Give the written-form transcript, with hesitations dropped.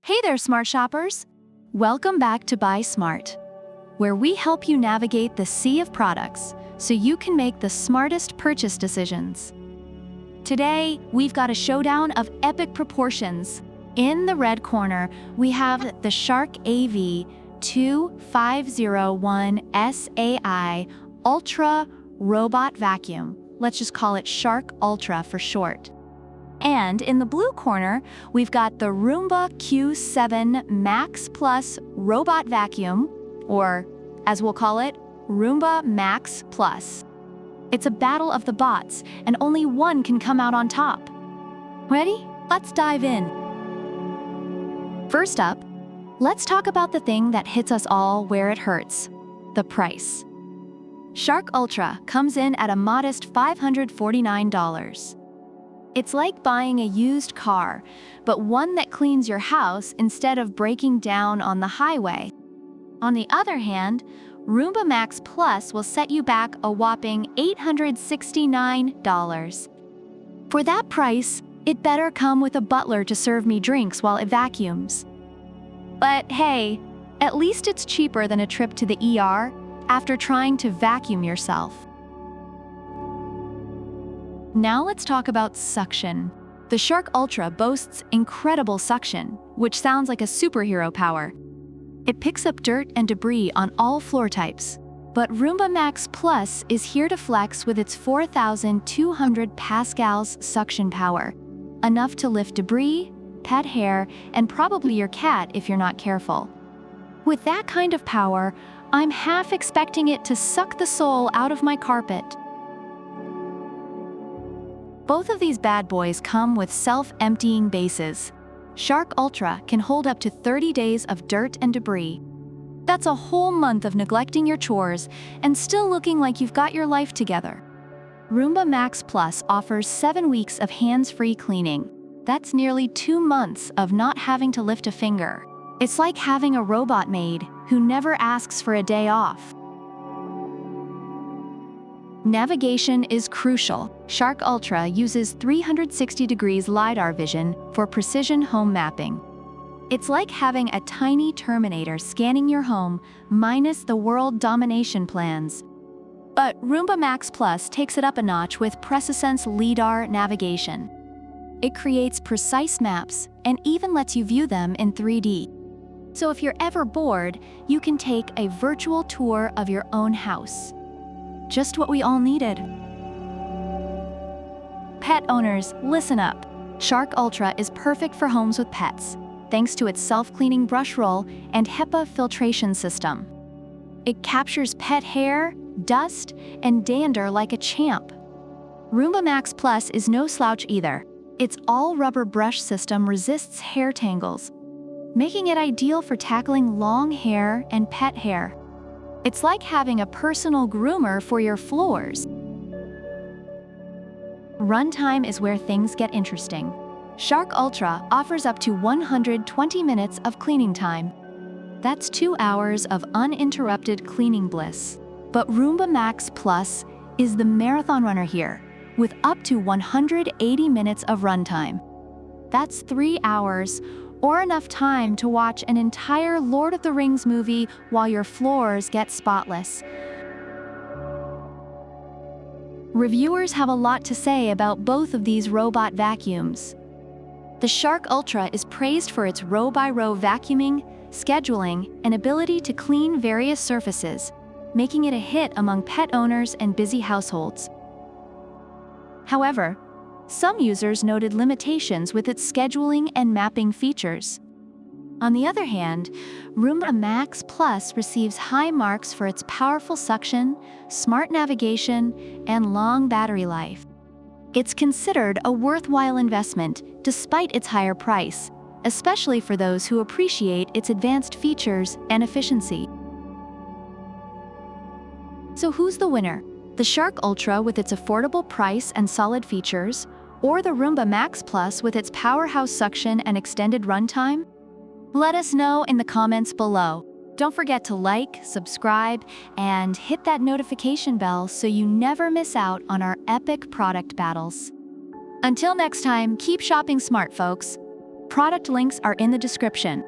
Hey there, smart shoppers! Welcome back to Buy Smart, where we help you navigate the sea of products so you can make the smartest purchase decisions. Today, we've got a showdown of epic proportions. In the red corner, we have the Shark AV2501S AI Ultra Robot Vacuum. Let's just call it Shark Ultra for short. And in the blue corner, we've got the Roomba Q7 Max Plus Robot Vacuum, or as we'll call it, Roomba Max Plus. It's a battle of the bots, and only one can come out on top. Ready? Let's dive in. First up, let's talk about the thing that hits us all where it hurts: the price. Shark Ultra comes in at a modest $549. It's like buying a used car, but one that cleans your house instead of breaking down on the highway. On the other hand, Roomba Max Plus will set you back a whopping $869. For that price, it better come with a butler to serve me drinks while it vacuums. But hey, at least it's cheaper than a trip to the ER after trying to vacuum yourself. Now let's talk about suction. The Shark Ultra boasts incredible suction, which sounds like a superhero power. It picks up dirt and debris on all floor types. But Roomba Max Plus is here to flex with its 4,200 pascals suction power, enough to lift debris, pet hair, and probably your cat if you're not careful. With that kind of power, I'm half expecting it to suck the soul out of my carpet. Both of these bad boys come with self-emptying bases. Shark Ultra can hold up to 30 days of dirt and debris. That's a whole month of neglecting your chores and still looking like you've got your life together. Roomba Max Plus offers 7 weeks of hands-free cleaning. That's nearly 2 months of not having to lift a finger. It's like having a robot maid who never asks for a day off. Navigation is crucial. Shark Ultra uses 360 degrees LiDAR vision for precision home mapping. It's like having a tiny Terminator scanning your home, minus the world domination plans. But Roomba Max Plus takes it up a notch with PreciSense LiDAR navigation. It creates precise maps and even lets you view them in 3D. So if you're ever bored, you can take a virtual tour of your own house. Just what we all needed. Pet owners, listen up. Shark Ultra is perfect for homes with pets, thanks to its self-cleaning brush roll and HEPA filtration system. It captures pet hair, dust, and dander like a champ. Roomba Max Plus is no slouch either. Its all-rubber brush system resists hair tangles, making it ideal for tackling long hair and pet hair. It's like having a personal groomer for your floors. Runtime is where things get interesting. Shark Ultra offers up to 120 minutes of cleaning time. That's 2 hours of uninterrupted cleaning bliss. But Roomba Max Plus is the marathon runner here, with up to 180 minutes of runtime. That's 3 hours, or enough time to watch an entire Lord of the Rings movie while your floors get spotless. Reviewers have a lot to say about both of these robot vacuums. The Shark Ultra is praised for its row-by-row vacuuming, scheduling, and ability to clean various surfaces, making it a hit among pet owners and busy households. However, some users noted limitations with its scheduling and mapping features. On the other hand, Roomba Max Plus receives high marks for its powerful suction, smart navigation, and long battery life. It's considered a worthwhile investment despite its higher price, especially for those who appreciate its advanced features and efficiency. So who's the winner? The Shark Ultra with its affordable price and solid features, or the Roomba Max Plus with its powerhouse suction and extended runtime? Let us know in the comments below. Don't forget to like, subscribe, and hit that notification bell so you never miss out on our epic product battles. Until next time, keep shopping smart, folks. Product links are in the description.